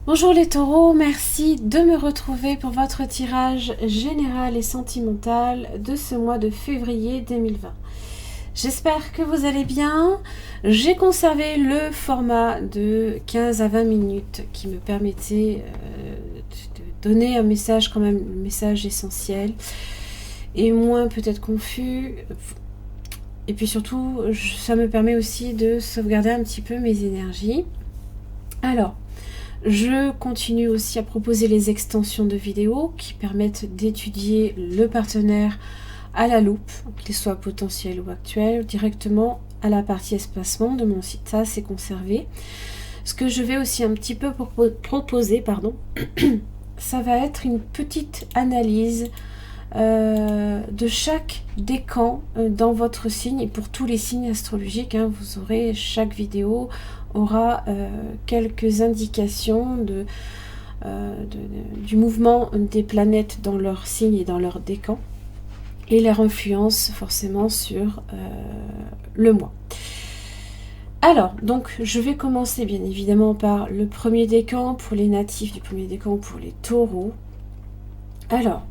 Bonjour les taureaux, merci de me retrouver pour votre tirage général et sentimental de ce mois de février 2020. J'espère que vous allez bien. J'ai conservé le format de 15 à 20 minutes qui me permettait de donner un message quand même, un message essentiel et moins peut-être confus. Et puis surtout, ça me permet aussi de sauvegarder un petit peu mes énergies. Alors, je continue aussi à proposer les extensions de vidéos qui permettent d'étudier le partenaire à la loupe, qu'il soit potentiel ou actuel, directement à la partie espacement de mon site. Ça, c'est conservé. Ce que je vais aussi un petit peu proposer, ça va être une petite analyse de chaque décan dans votre signe et pour tous les signes astrologiques. Vous aurez, chaque vidéo aura quelques indications du mouvement des planètes dans leur signe et dans leur décan et leur influence forcément sur le mois. Alors, donc, je vais commencer bien évidemment par le premier décan pour les natifs du premier décan pour les taureaux. Alors,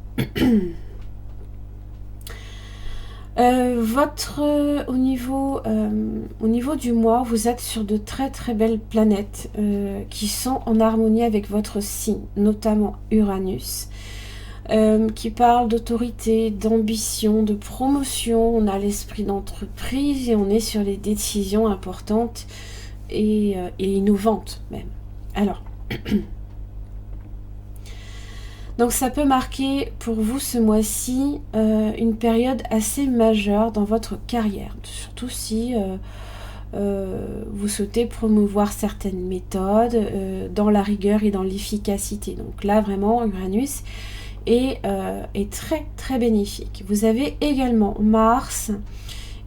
au niveau du mois, vous êtes sur de très très belles planètes qui sont en harmonie avec votre signe, notamment Uranus, qui parle d'autorité, d'ambition, de promotion. On a l'esprit d'entreprise et on est sur les décisions importantes et innovantes même. Alors, donc ça peut marquer pour vous ce mois-ci une période assez majeure dans votre carrière, surtout si vous souhaitez promouvoir certaines méthodes dans la rigueur et dans l'efficacité. Donc là vraiment Uranus est très très bénéfique. Vous avez également Mars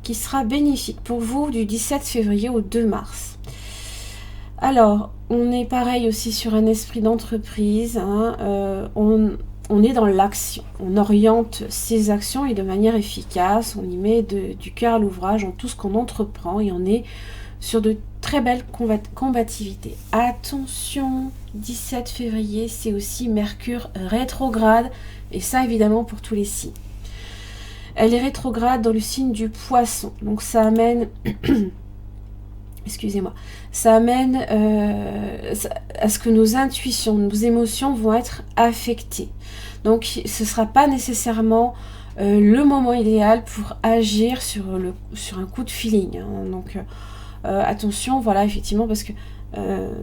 qui sera bénéfique pour vous du 17 février au 2 mars. Alors, on est pareil aussi sur un esprit d'entreprise, on est dans l'action, on oriente ses actions et de manière efficace, on y met du cœur à l'ouvrage en tout ce qu'on entreprend et on est sur de très belles combativités. Attention, 17 février, c'est aussi Mercure rétrograde et ça évidemment pour tous les signes. Elle est rétrograde dans le signe du Poisson, donc ça amène... Excusez-moi, ça amène à ce que nos intuitions, nos émotions vont être affectées. Donc ce ne sera pas nécessairement le moment idéal pour agir sur un coup de feeling. Donc attention, voilà, effectivement, parce que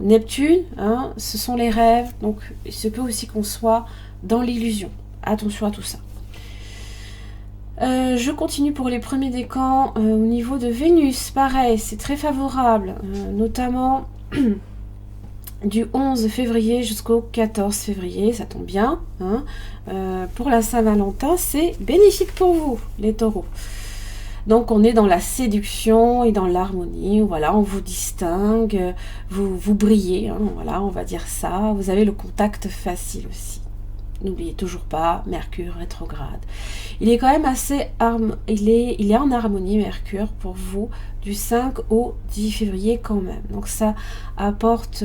Neptune, ce sont les rêves, donc il se peut aussi qu'on soit dans l'illusion. Attention à tout ça. Je continue pour les premiers décans au niveau de Vénus, pareil, c'est très favorable, notamment du 11 février jusqu'au 14 février, ça tombe bien. Pour la Saint-Valentin, c'est bénéfique pour vous, les taureaux. Donc on est dans la séduction et dans l'harmonie, voilà, on vous distingue, vous brillez, voilà, on va dire ça. Vous avez le contact facile aussi. N'oubliez toujours pas, Mercure rétrograde. Il est quand même assez... il est en harmonie, Mercure, pour vous, du 5 au 10 février quand même. Donc ça apporte...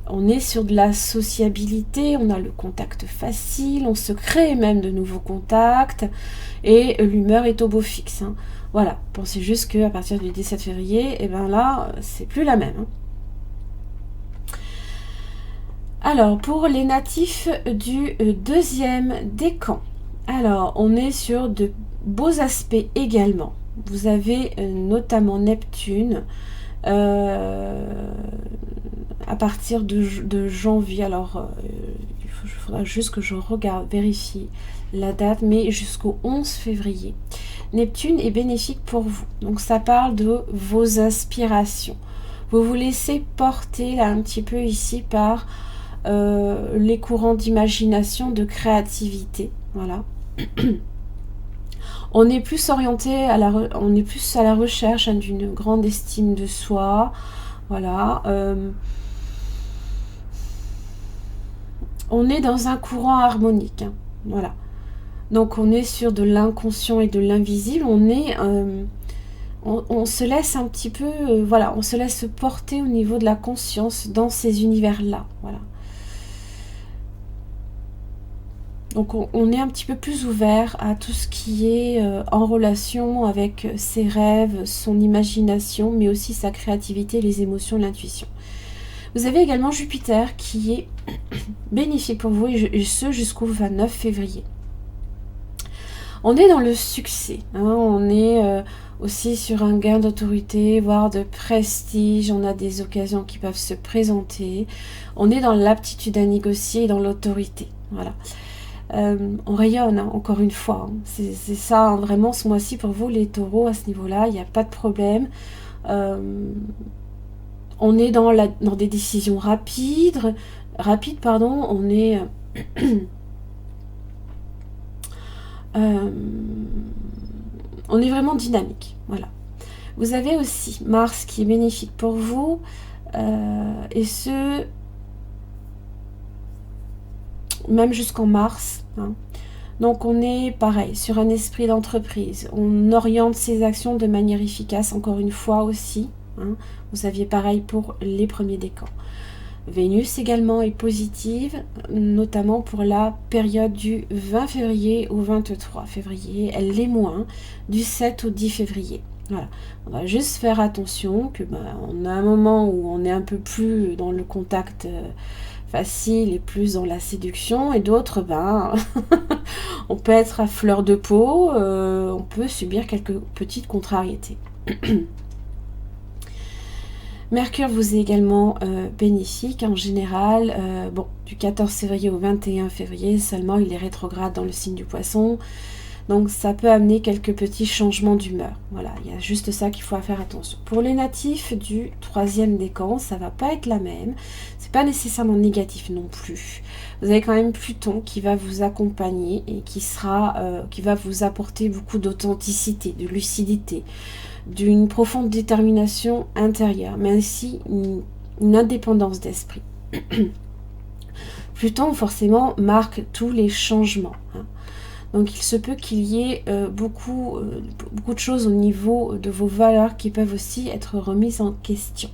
on est sur de la sociabilité, on a le contact facile, on se crée même de nouveaux contacts, et l'humeur est au beau fixe. Voilà, pensez juste qu'à partir du 17 février, et ben là, c'est plus la même. Alors, pour les natifs du deuxième décan, alors on est sur de beaux aspects également. Vous avez notamment Neptune à partir de janvier. Alors, il faudra juste que je regarde, vérifie la date, mais jusqu'au 11 février. Neptune est bénéfique pour vous. Donc, ça parle de vos aspirations. Vous vous laissez porter là un petit peu ici par... les courants d'imagination, de créativité, voilà. On est plus orienté on est plus à la recherche d'une grande estime de soi, voilà. On est dans un courant harmonique, voilà. Donc on est sur de l'inconscient et de l'invisible. On se laisse un petit peu, voilà, on se laisse porter au niveau de la conscience dans ces univers-là, voilà. Donc on est un petit peu plus ouvert à tout ce qui est en relation avec ses rêves, son imagination, mais aussi sa créativité, les émotions, l'intuition. Vous avez également Jupiter qui est bénéfique pour vous, et ce jusqu'au 29 février. On est dans le succès, hein, on est aussi sur un gain d'autorité, voire de prestige, on a des occasions qui peuvent se présenter, on est dans l'aptitude à négocier et dans l'autorité, voilà. On rayonne, hein, encore une fois, hein. C'est ça, hein, vraiment ce mois-ci pour vous les taureaux, à ce niveau-là, il n'y a pas de problème. On est dans des décisions rapides, pardon, on est... on est vraiment dynamique, voilà. Vous avez aussi Mars qui est bénéfique pour vous, et ce, même jusqu'en mars, hein. Donc on est pareil, sur un esprit d'entreprise, on oriente ses actions de manière efficace, encore une fois aussi, hein. Vous aviez pareil pour les premiers décans. Vénus également est positive, notamment pour la période du 20 février au 23 février. Elle l'est moins, du 7 au 10 février. Voilà. On va juste faire attention que on a un moment où on est un peu plus dans le contact facile et plus dans la séduction, et d'autres, on peut être à fleur de peau, on peut subir quelques petites contrariétés. Mercure vous est également bénéfique en général, du 14 février au 21 février seulement, il est rétrograde dans le signe du Poisson, donc ça peut amener quelques petits changements d'humeur. Voilà, il y a juste ça qu'il faut faire attention. Pour les natifs du 3e décan, ça va pas être la même, c'est pas nécessairement négatif non plus. Vous avez quand même Pluton qui va vous accompagner et qui va vous apporter beaucoup d'authenticité, de lucidité, d'une profonde détermination intérieure, mais ainsi une indépendance d'esprit. Pluton, forcément, marque tous les changements, hein. Donc, il se peut qu'il y ait beaucoup de choses au niveau de vos valeurs qui peuvent aussi être remises en question.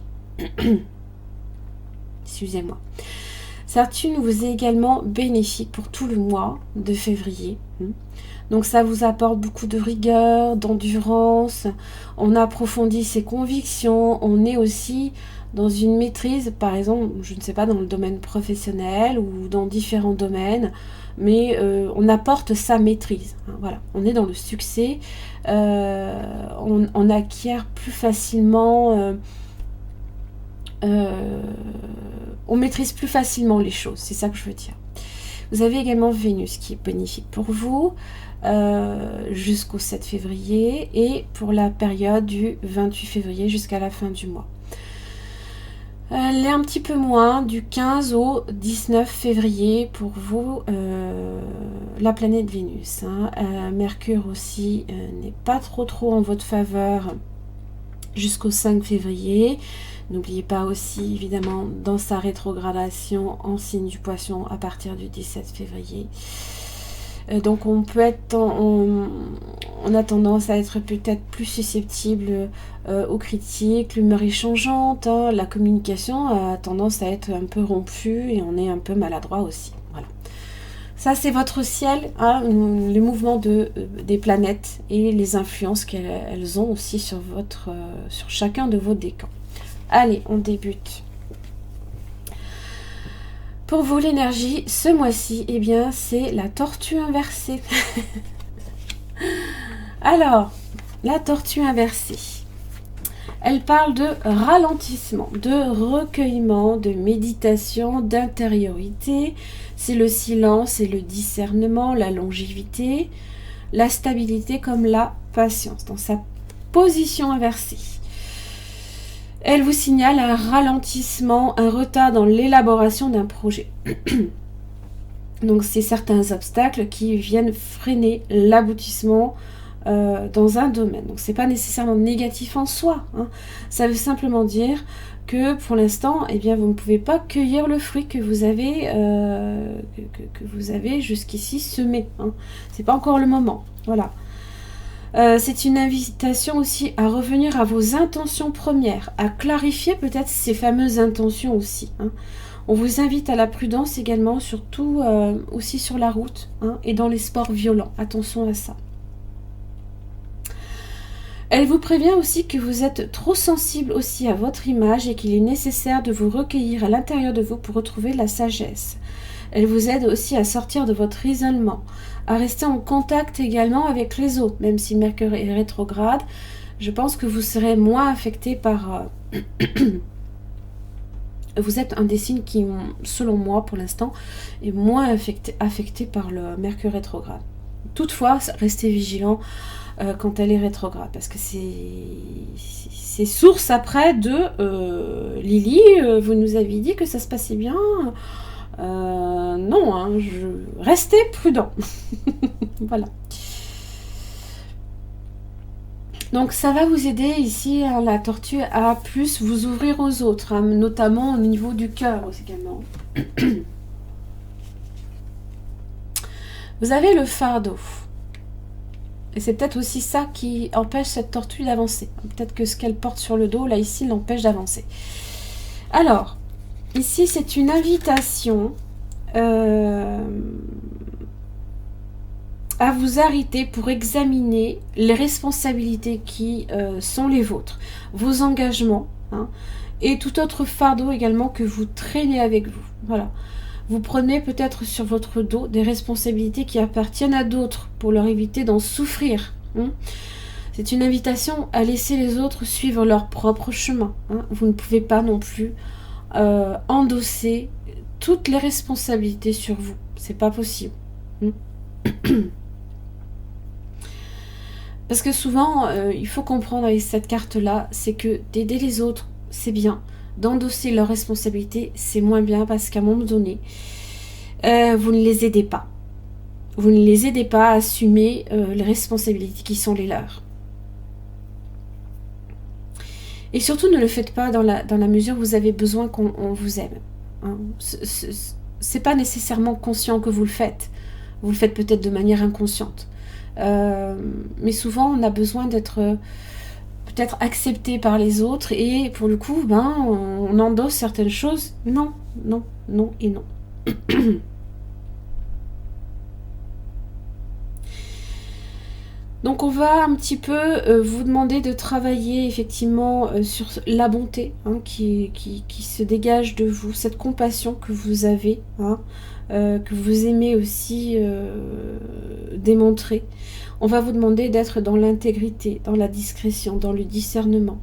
Excusez-moi. Saturne vous est également bénéfique pour tout le mois de février. Donc ça vous apporte beaucoup de rigueur, d'endurance, on approfondit ses convictions, on est aussi dans une maîtrise, par exemple, je ne sais pas, dans le domaine professionnel ou dans différents domaines, mais on apporte sa maîtrise, hein, voilà. On est dans le succès, on acquiert plus facilement, on maîtrise plus facilement les choses, c'est ça que je veux dire. Vous avez également Vénus qui est bénéfique pour vous jusqu'au 7 février et pour la période du 28 février jusqu'à la fin du mois. Elle est un petit peu moins du 15 au 19 février pour vous, la planète Vénus, hein. Mercure aussi n'est pas trop en votre faveur jusqu'au 5 février. N'oubliez pas aussi, évidemment, dans sa rétrogradation en signe du Poisson à partir du 17 février. Donc on peut être, on a tendance à être peut-être plus susceptible aux critiques, l'humeur est changeante, hein, la communication a tendance à être un peu rompue et on est un peu maladroit aussi. Voilà. Ça c'est votre ciel, hein, le mouvement des planètes et les influences qu'elles ont aussi sur chacun de vos décans. Allez, on débute. Pour vous, l'énergie, ce mois-ci, eh bien, c'est la tortue inversée. Alors, la tortue inversée, elle parle de ralentissement, de recueillement, de méditation, d'intériorité. C'est le silence et le discernement, la longévité, la stabilité comme la patience. Dans sa position inversée, elle vous signale un ralentissement, un retard dans l'élaboration d'un projet. Donc, c'est certains obstacles qui viennent freiner l'aboutissement dans un domaine. Donc, c'est pas nécessairement négatif en soi, hein. Ça veut simplement dire que pour l'instant, eh bien, vous ne pouvez pas cueillir le fruit que vous avez, jusqu'ici semé, hein. C'est pas encore le moment. Voilà. C'est une invitation aussi à revenir à vos intentions premières, à clarifier peut-être ces fameuses intentions aussi, hein. On vous invite à la prudence également, surtout aussi sur la route, hein, et dans les sports violents. Attention à ça. Elle vous prévient aussi que vous êtes trop sensible aussi à votre image et qu'il est nécessaire de vous recueillir à l'intérieur de vous pour retrouver la sagesse. Elle vous aide aussi à sortir de votre isolement, à rester en contact également avec les autres, même si Mercure est rétrograde. Je pense que vous serez moins affecté par... Vous êtes un des signes qui, selon moi pour l'instant, est moins affecté par le Mercure rétrograde. Toutefois, restez vigilant quand elle est rétrograde, parce que c'est source après de Lily, vous nous aviez dit que ça se passait bien. Non, hein, restez prudent. Voilà. Donc ça va vous aider ici, hein, la tortue, à plus vous ouvrir aux autres, hein, notamment au niveau du cœur également. Vous avez le fardeau. Et c'est peut-être aussi ça qui empêche cette tortue d'avancer. Peut-être que ce qu'elle porte sur le dos, là, ici, l'empêche d'avancer. Alors, ici, c'est une invitation à vous arrêter pour examiner les responsabilités qui sont les vôtres, vos engagements, hein, et tout autre fardeau également que vous traînez avec vous. Voilà. Vous prenez peut-être sur votre dos des responsabilités qui appartiennent à d'autres pour leur éviter d'en souffrir. Hein. C'est une invitation à laisser les autres suivre leur propre chemin. Hein. Vous ne pouvez pas non plus endosser toutes les responsabilités sur vous. C'est pas possible. Hein. Parce que souvent, il faut comprendre avec cette carte-là, c'est que d'aider les autres, c'est bien. D'endosser leurs responsabilités, c'est moins bien parce qu'à un moment donné, vous ne les aidez pas. Vous ne les aidez pas à assumer les responsabilités qui sont les leurs. Et surtout, ne le faites pas dans la mesure où vous avez besoin qu'on vous aime. Hein. C'est pas nécessairement conscient que vous le faites. Vous le faites peut-être de manière inconsciente. Mais souvent, on a besoin d'être... peut-être accepté par les autres et pour le coup, on endosse certaines choses. Non, non, non et non. Donc on va un petit peu vous demander de travailler effectivement sur la bonté, hein, qui se dégage de vous, cette compassion que vous avez, hein, que vous aimez aussi démontrer. On va vous demander d'être dans l'intégrité, dans la discrétion, dans le discernement.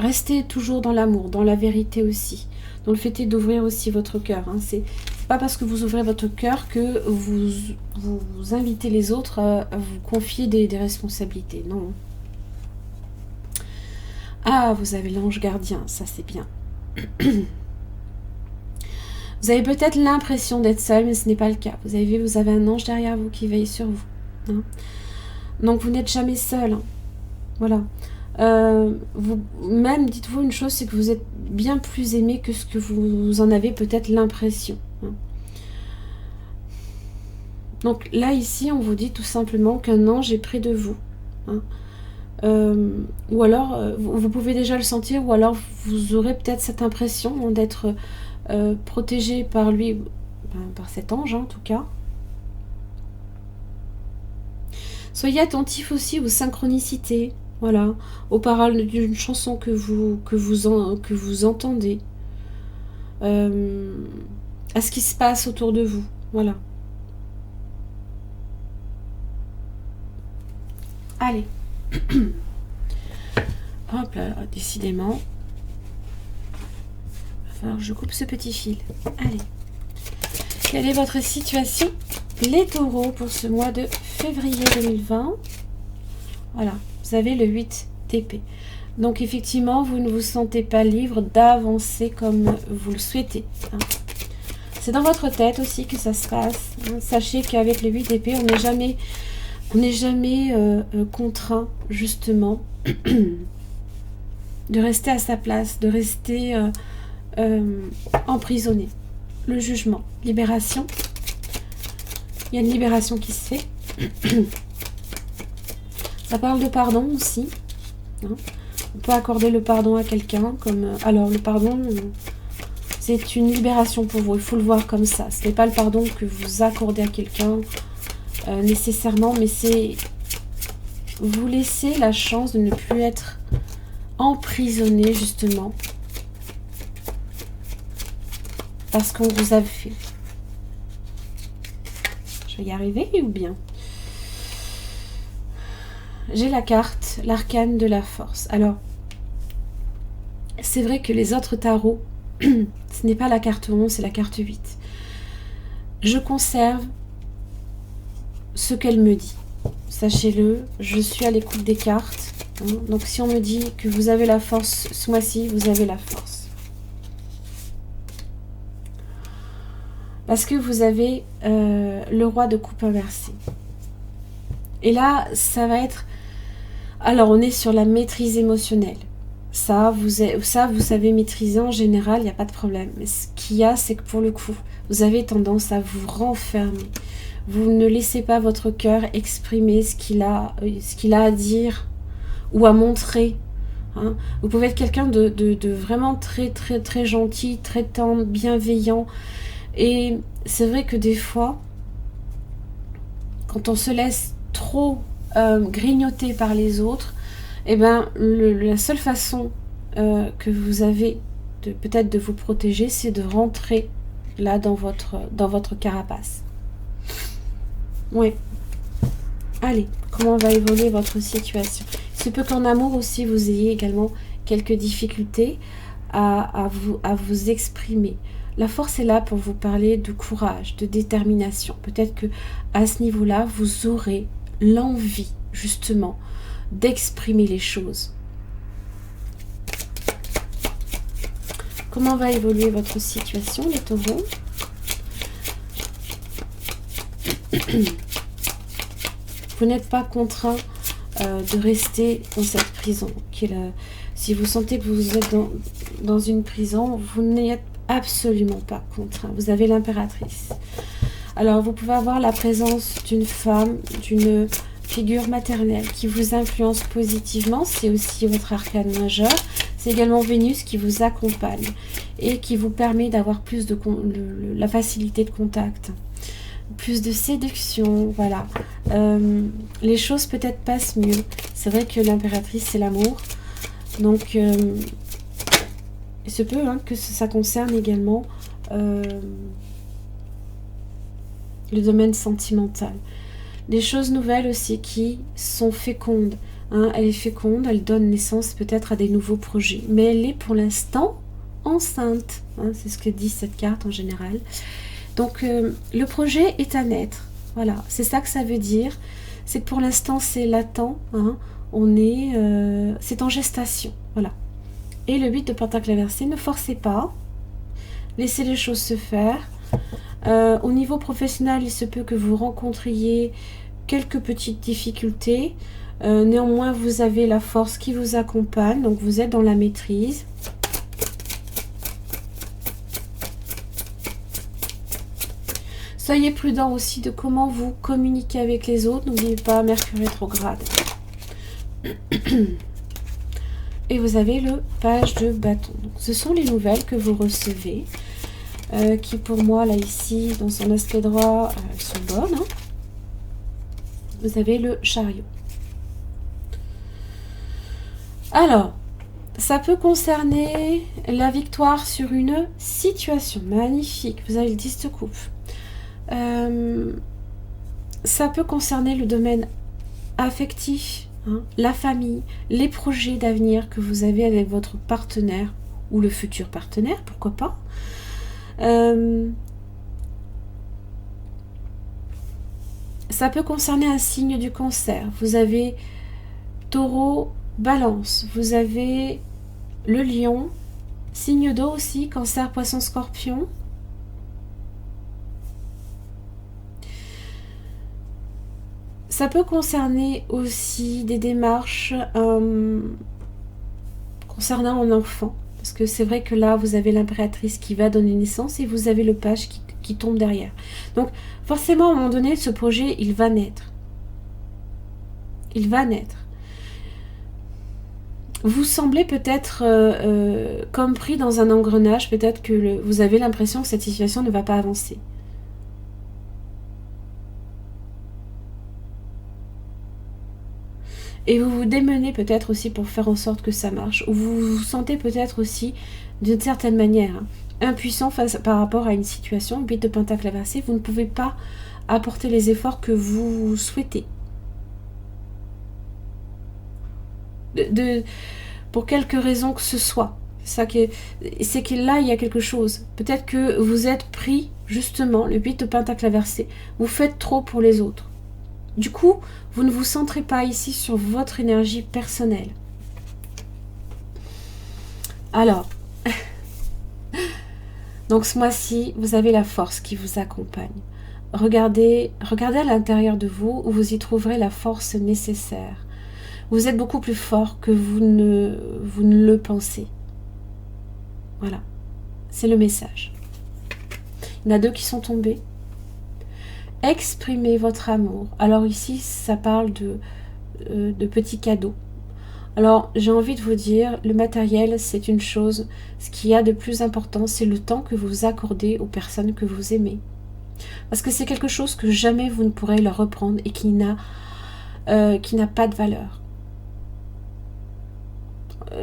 Restez toujours dans l'amour, dans la vérité aussi. Dans le fait d'ouvrir aussi votre cœur. Hein. C'est pas parce que vous ouvrez votre cœur que vous invitez les autres à vous confier des responsabilités. Non. Ah, vous avez l'ange gardien, ça c'est bien. Vous avez peut-être l'impression d'être seul, mais ce n'est pas le cas. Vous avez un ange derrière vous qui veille sur vous. Hein. Donc vous n'êtes jamais seul. Hein. Voilà. Même, dites-vous une chose, c'est que vous êtes bien plus aimé que ce que vous en avez peut-être l'impression. Hein. Donc là, ici, on vous dit tout simplement qu'un ange est près de vous. Hein. Ou alors, vous pouvez déjà le sentir, ou alors vous aurez peut-être cette impression d'être protégé par lui, par cet ange en tout cas. Soyez attentif aussi aux synchronicités, voilà, aux paroles d'une chanson que vous entendez, à ce qui se passe autour de vous, voilà. Allez. Hop là, décidément. Alors, je coupe ce petit fil. Allez. Quelle est votre situation, les taureaux, pour ce mois de février 2020? Voilà, vous avez le 8 d'épée. Donc, effectivement, vous ne vous sentez pas libre d'avancer comme vous le souhaitez. Hein. C'est dans votre tête aussi que ça se passe. Hein. Sachez qu'avec le 8 d'épée, on n'est jamais contraint, justement, de rester à sa place, de rester emprisonné. Le jugement, libération. Il y a une libération qui se fait. Ça parle de pardon aussi. Hein. On peut accorder le pardon à quelqu'un. Alors le pardon, C'est une libération pour vous, il faut le voir comme ça. Ce n'est pas le pardon que vous accordez à quelqu'un nécessairement, mais c'est vous laisser la chance de ne plus être emprisonné justement parce qu'on vous a fait. Je vais y arriver ou bien? J'ai la carte, l'arcane de la force. Alors, c'est vrai que les autres tarots, ce n'est pas la carte 11, c'est la carte 8. Je conserve ce qu'elle me dit. Sachez-le, je suis à l'écoute des cartes. Hein. Donc si on me dit que vous avez la force ce mois-ci, vous avez la force. Parce que vous avez le roi de coupe inversé. Et là, ça va être... Alors, on est sur la maîtrise émotionnelle. Ça, vous savez maîtriser en général, il n'y a pas de problème. Mais ce qu'il y a, c'est que pour le coup, vous avez tendance à vous renfermer. Vous ne laissez pas votre cœur exprimer ce qu'il a à dire ou à montrer. Hein. Vous pouvez être quelqu'un de vraiment très, très, très gentil, très tendre, bienveillant. Et c'est vrai que des fois, quand on se laisse trop grignoter par les autres, eh ben, la seule façon que vous avez peut-être de vous protéger, c'est de rentrer là dans votre carapace. Oui. Allez, comment va évoluer votre situation? Il se peut qu'en amour aussi, vous ayez également quelques difficultés à vous exprimer. La force est là pour vous parler de courage, de détermination. Peut-être que à ce niveau-là, vous aurez l'envie, justement, d'exprimer les choses. Comment va évoluer votre situation, les taureaux? Vous n'êtes pas contraint de rester dans cette prison. Si vous sentez que vous êtes dans une prison, vous n'êtes absolument pas contraint. Vous avez l'impératrice. Alors, vous pouvez avoir la présence d'une femme, d'une figure maternelle qui vous influence positivement. C'est aussi votre arcane majeur. C'est également Vénus qui vous accompagne et qui vous permet d'avoir plus de la facilité de contact. Plus de séduction, voilà. Les choses peut-être passent mieux. C'est vrai que l'impératrice, c'est l'amour. Donc, il se peut que ça concerne également le domaine sentimental. Des choses nouvelles aussi qui sont fécondes. Hein. Elle est féconde, elle donne naissance peut-être à des nouveaux projets. Mais elle est pour l'instant enceinte. Hein. C'est ce que dit cette carte en général. Donc, le projet est à naître. Voilà, c'est ça que ça veut dire. C'est que pour l'instant, c'est latent. Hein. C'est en gestation. Voilà. Et le 8 de pentacle inversé, ne forcez pas. Laissez les choses se faire. Au niveau professionnel, il se peut que vous rencontriez quelques petites difficultés. Néanmoins, vous avez la force qui vous accompagne. Donc, vous êtes dans la maîtrise. Soyez prudent aussi de comment vous communiquez avec les autres. N'oubliez pas Mercure rétrograde. Et vous avez le page de bâton. Donc, ce sont les nouvelles que vous recevez. Qui pour moi, là ici, dans son aspect droit, sont bonnes. Hein. Vous avez le chariot. Alors, ça peut concerner la victoire sur une situation magnifique. Vous avez le 10 de coupe. Ça peut concerner le domaine affectif, hein, la famille, les projets d'avenir que vous avez avec votre partenaire ou le futur partenaire, pourquoi pas. Ça peut concerner un signe du cancer. Vous avez taureau, balance. Vous avez le lion, signe d'eau aussi, cancer, poisson, scorpion. Ça peut concerner aussi des démarches concernant un enfant. Parce que c'est vrai que là, vous avez l'impératrice qui va donner naissance et vous avez le page qui tombe derrière. Donc, forcément, à un moment donné, ce projet, il va naître. Il va naître. Vous semblez peut-être comme pris dans un engrenage, peut-être que vous avez l'impression que cette situation ne va pas avancer. Et vous vous démenez peut-être aussi pour faire en sorte que ça marche. Ou vous vous sentez peut-être aussi, d'une certaine manière, impuissant par rapport à une situation. 8 de pentacle inversé, vous ne pouvez pas apporter les efforts que vous souhaitez. Pour quelque raison que ce soit. C'est que là, il y a quelque chose. Peut-être que vous êtes pris, justement, le 8 de pentacle inversé. Vous faites trop pour les autres. Du coup, vous ne vous centrez pas ici sur votre énergie personnelle. Alors, donc ce mois-ci, vous avez la force qui vous accompagne. Regardez à l'intérieur de vous où vous y trouverez la force nécessaire. Vous êtes beaucoup plus fort que vous ne le pensez. Voilà, c'est le message. Il y en a 2 qui sont tombés. Exprimez votre amour. Alors ici, ça parle de petits cadeaux. Alors, j'ai envie de vous dire, le matériel, c'est une chose. Ce qu'il y a de plus important, c'est le temps que vous accordez aux personnes que vous aimez. Parce que c'est quelque chose que jamais vous ne pourrez leur reprendre et qui n'a pas de valeur.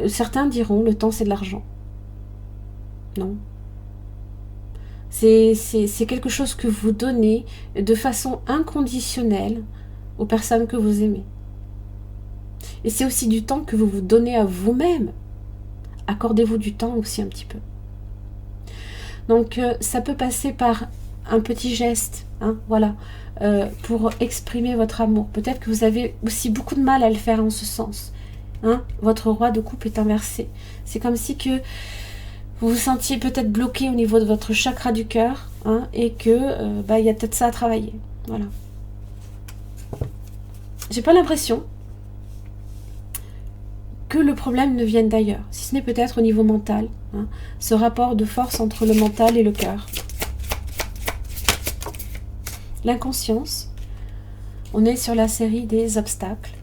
Certains diront, le temps, c'est de l'argent. Non. C'est quelque chose que vous donnez de façon inconditionnelle aux personnes que vous aimez. Et c'est aussi du temps que vous vous donnez à vous-même. Accordez-vous du temps aussi un petit peu. Donc ça peut passer par un petit geste, hein, voilà, pour exprimer votre amour. Peut-être que vous avez aussi beaucoup de mal à le faire en ce sens. Hein. Votre roi de coupe est inversé. C'est comme si que vous vous sentiez peut-être bloqué au niveau de votre chakra du cœur, hein, et que y a peut-être ça à travailler. Voilà. J'ai pas l'impression que le problème ne vienne d'ailleurs, si ce n'est peut-être au niveau mental, hein, ce rapport de force entre le mental et le cœur. L'inconscience, on est sur la série des obstacles.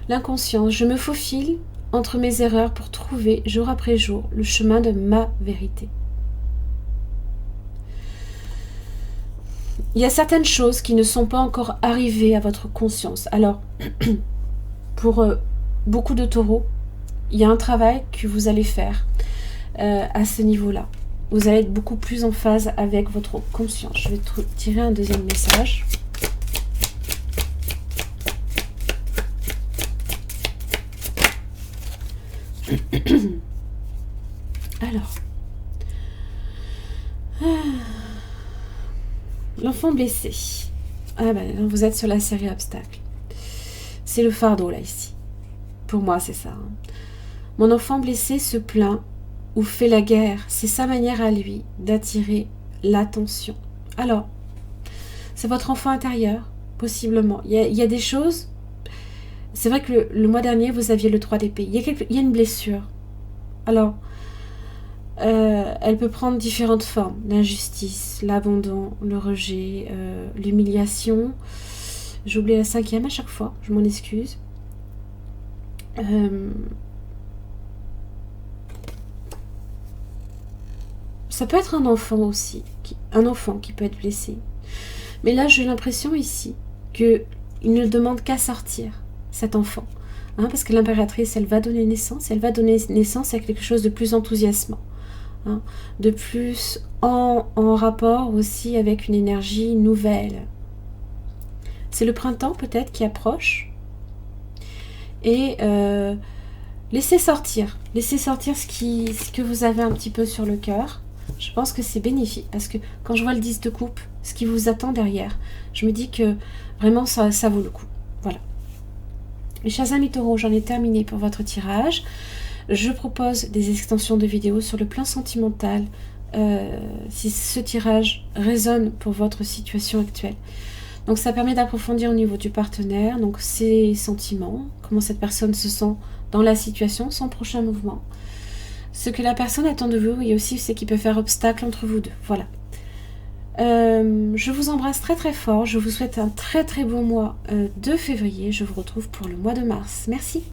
L'inconscience, je me faufile entre mes erreurs pour trouver jour après jour le chemin de ma vérité. Il y a certaines choses qui ne sont pas encore arrivées à votre conscience. Alors, pour beaucoup de taureaux, il y a un travail que vous allez faire à ce niveau-là. Vous allez être beaucoup plus en phase avec votre conscience. Je vais tirer un deuxième message. Alors, l'enfant blessé. Ah ben, vous êtes sur la série obstacle. C'est le fardeau là ici. Pour moi, c'est ça. Hein. Mon enfant blessé se plaint ou fait la guerre. C'est sa manière à lui d'attirer l'attention. Alors, c'est votre enfant intérieur, possiblement. Il y a des choses. C'est vrai que le mois dernier, vous aviez le 3 d'épée. Il y a une blessure. Alors, elle peut prendre différentes formes. L'injustice, l'abandon, le rejet, l'humiliation. J'oublie la 5e à chaque fois, je m'en excuse. Ça peut être un enfant aussi, un enfant qui peut être blessé. Mais là, j'ai l'impression ici qu'il ne demande qu'à sortir, cet enfant. Hein, parce que l'impératrice, elle va donner naissance à quelque chose de plus enthousiasmant. Hein, de plus en rapport aussi avec une énergie nouvelle. C'est le printemps peut-être qui approche. Et laissez sortir ce que vous avez un petit peu sur le cœur. Je pense que c'est bénéfique parce que quand je vois le 10 de coupe, ce qui vous attend derrière, je me dis que vraiment ça vaut le coup. Voilà. Mes chers amis taureaux, j'en ai terminé pour votre tirage. Je propose des extensions de vidéos sur le plan sentimental si ce tirage résonne pour votre situation actuelle. Donc ça permet d'approfondir au niveau du partenaire, donc ses sentiments, comment cette personne se sent dans la situation, son prochain mouvement. Ce que la personne attend de vous et aussi ce qui peut faire obstacle entre vous deux. Voilà. Je vous embrasse très très fort. Je vous souhaite un très très bon mois de février. Je vous retrouve pour le mois de mars. Merci.